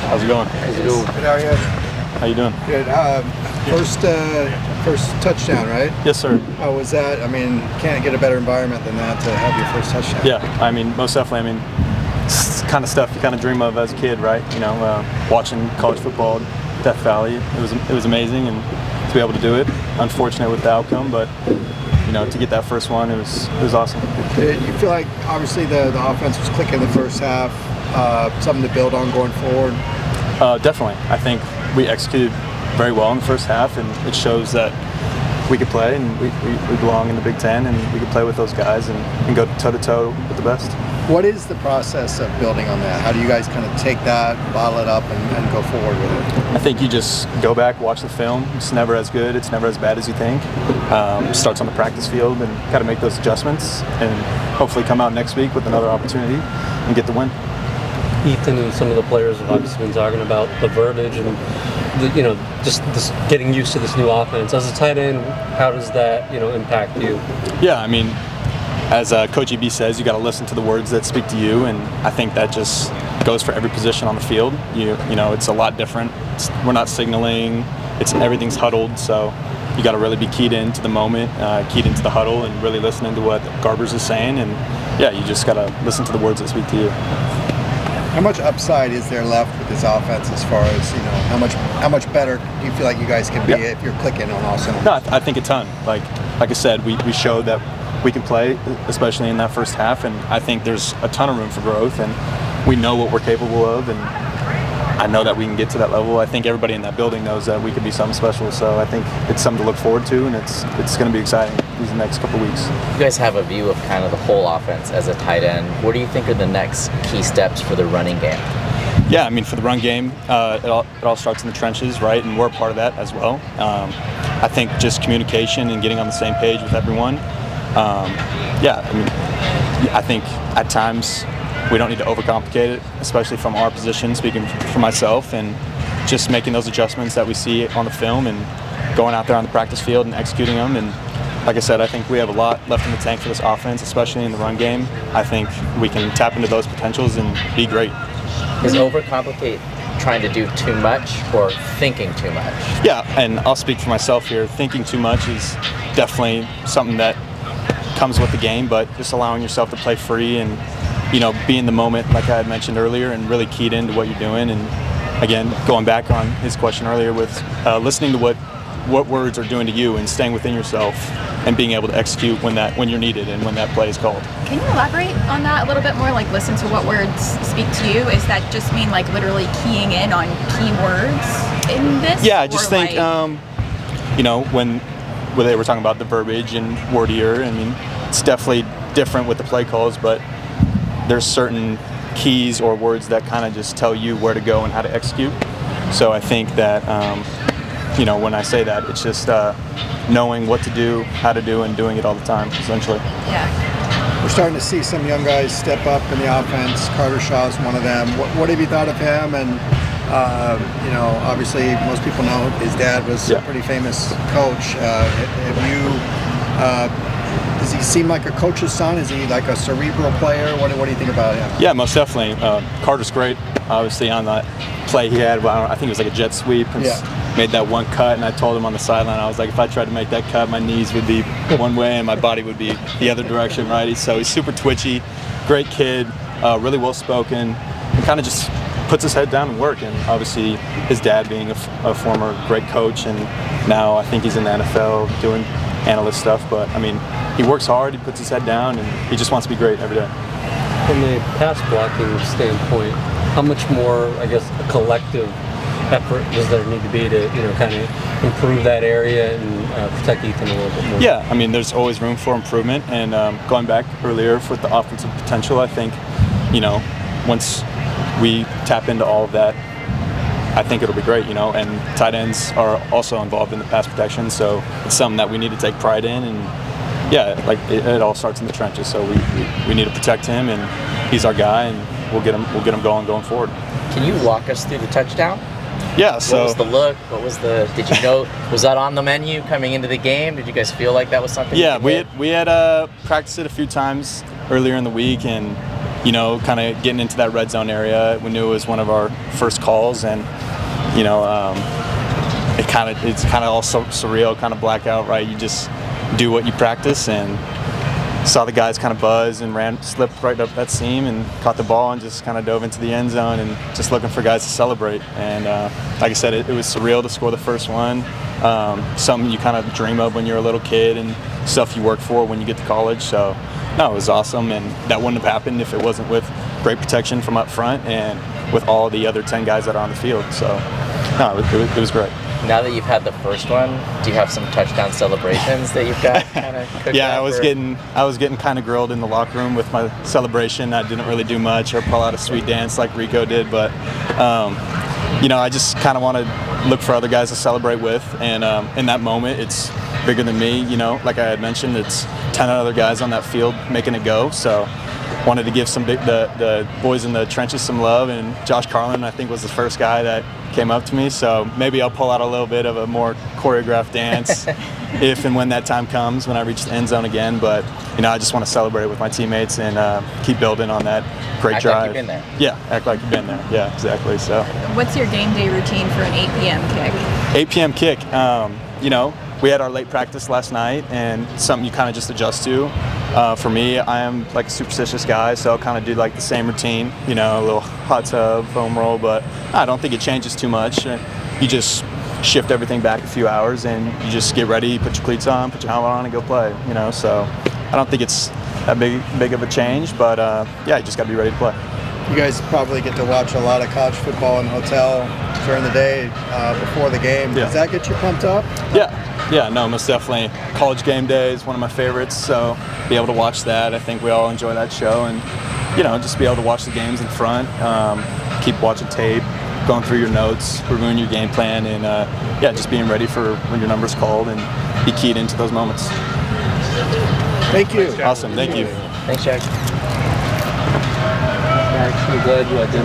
How's it going? How's it going? Good, how are you? How you doing? Good. First touchdown, right? Yes, sir. How was that? I mean, can't get a better environment than that to have your first touchdown. Yeah, I mean, most definitely. I mean, it's the kind of stuff you kind of dream of as a kid, right? You know, watching college football, Death Valley, it was amazing, and to be able to do it. Unfortunate with the outcome, but you know, to get that first one, it was awesome. Did you feel like obviously the offense was clicking the first half, something to build on going forward? Definitely. I think we executed very well in the first half, and it shows that we could play, and we belong in the Big Ten, and we could play with those guys and go toe-to-toe with the best. What is the process of building on that? How do you guys kind of take that, bottle it up, and go forward with it? I think you just go back, watch the film. It's never as good. It's never as bad as you think. Starts on the practice field and got to make those adjustments and hopefully come out next week with another opportunity and get the win. Ethan and some of the players have obviously been talking about the verbiage and just this getting used to this new offense. As a tight end, how does that impact you? Yeah, I mean, as Coach EB says, you got to listen to the words that speak to you, and I think that just goes for every position on the field. You know, it's a lot different. We're not signaling. Everything's huddled, so you got to really be keyed into the moment, keyed into the huddle, and really listening to what Garbers is saying. And yeah, you just got to listen to the words that speak to you. How much upside is there left with this offense as far as, how much better do you feel like you guys can be if you're clicking on all cylinders? No, I think a ton. Like I said, we showed that we can play, especially in that first half, and I think there's a ton of room for growth, and we know what we're capable of, and I know that we can get to that level. I think everybody in that building knows that we could be something special, so I think it's something to look forward to, and it's going to be exciting these next couple of weeks. You guys have a view of kind of the whole offense as a tight end. What do you think are the next key steps for the running game? Yeah, I mean, for the run game, it all starts in the trenches, right? And we're a part of that as well. I think just communication and getting on the same page with everyone. I think at times we don't need to overcomplicate it, especially from our position, speaking for myself, and just making those adjustments that we see on the film and going out there on the practice field and executing them. And like I said, I think we have a lot left in the tank for this offense, especially in the run game. I think we can tap into those potentials and be great. Is overcomplicate trying to do too much or thinking too much? Yeah, and I'll speak for myself here. Thinking too much is definitely something that comes with the game, but just allowing yourself to play free and be in the moment, like I had mentioned earlier, and really keyed into what you're doing. And again, going back on his question earlier with listening to what words are doing to you and staying within yourself and being able to execute when you're needed and when that play is called. Can you elaborate on that a little bit more? Like, listen to what words speak to you? Is that just mean like literally keying in on key words in this? Yeah, I just think when they were talking about the verbiage and wordier, I mean, it's definitely different with the play calls, but there's certain keys or words that kind of just tell you where to go and how to execute. So I think that when I say that, it's just knowing what to do, how to do, and doing it all the time, essentially. Yeah. We're starting to see some young guys step up in the offense. Carter Shaw's one of them. What have you thought of him? And obviously most people know his dad was a pretty famous coach. Does he seem like a coach's son? Is he like a cerebral player? What do you think about him? Yeah, most definitely. Carter's great. Obviously, on that play he had, I think it was like a jet sweep, and made that one cut, and I told him on the sideline, I was like, if I tried to make that cut, my knees would be one way and my body would be the other direction, right? So he's super twitchy, great kid, really well-spoken, and kind of just puts his head down and work. And obviously his dad being a former great coach, and now I think he's in the NFL doing analyst stuff, but I mean, he works hard, he puts his head down, and he just wants to be great every day. From a pass blocking standpoint, how much more, I guess, a collective effort does there need to be to, kind of improve that area and protect Ethan a little bit more? Yeah, I mean, there's always room for improvement, and going back earlier with the offensive potential, I think, once we tap into all of that, I think it'll be great, and tight ends are also involved in the pass protection, so it's something that we need to take pride in, and yeah, like it all starts in the trenches, so we need to protect him, and he's our guy, and we'll get him going forward. Can you walk us through the touchdown? Yeah, so what was the look? Did you know, was that on the menu coming into the game? Did you guys feel like that was something? Yeah, we had practiced it a few times earlier in the week, and you know, kind of getting into that red zone area. We knew it was one of our first calls, and you know, it's kind of all so surreal, kind of blackout, right? You just do what you practice, and saw the guys kind of buzz and slipped right up that seam and caught the ball and just kind of dove into the end zone and just looking for guys to celebrate. And like I said, it was surreal to score the first one. Something you kind of dream of when you're a little kid and stuff you work for when you get to college. So no, it was awesome, and that wouldn't have happened if it wasn't with great protection from up front and with all the other 10 guys that are on the field. So no, it was great. Now that you've had the first one, do you have some touchdown celebrations that you've got kind of cooked Yeah, up, I was getting kind of grilled in the locker room with my celebration. I didn't really do much or pull out a sweet dance like Rico did, but you know, I just kind of want to look for other guys to celebrate with, and in that moment, it's bigger than me. You know, like I had mentioned, it's 10 other guys on that field making it go. So wanted to give the boys in the trenches some love, and Josh Carlin, I think, was the first guy that came up to me, so maybe I'll pull out a little bit of a more choreographed dance if and when that time comes, when I reach the end zone again. But you know, I just want to celebrate with my teammates and keep building on that great drive. Act like you've been there. Yeah, act like you've been there. Yeah, exactly. So What's your game day routine for an 8 p.m. kick? 8 p.m. kick. You know, we had our late practice last night, and something you kind of just adjust to. For me, I am like a superstitious guy, so I'll kind of do like the same routine, you know, a little hot tub, foam roll, but I don't think it changes too much. You just shift everything back a few hours, and you just get ready, put your cleats on, put your helmet on, and go play, you know. So I don't think it's that big of a change, but yeah, you just got to be ready to play. You guys probably get to watch a lot of college football in the hotel during the day before the game. Yeah. Does that get you pumped up? Yeah, no, most definitely. College Game Day is one of my favorites, so be able to watch that. I think we all enjoy that show, and you know, just be able to watch the games in front, keep watching tape, going through your notes, reviewing your game plan, and yeah, just being ready for when your number's called and be keyed into those moments. Thank you. Awesome, thank you. Thanks, Jack. I'm glad you identified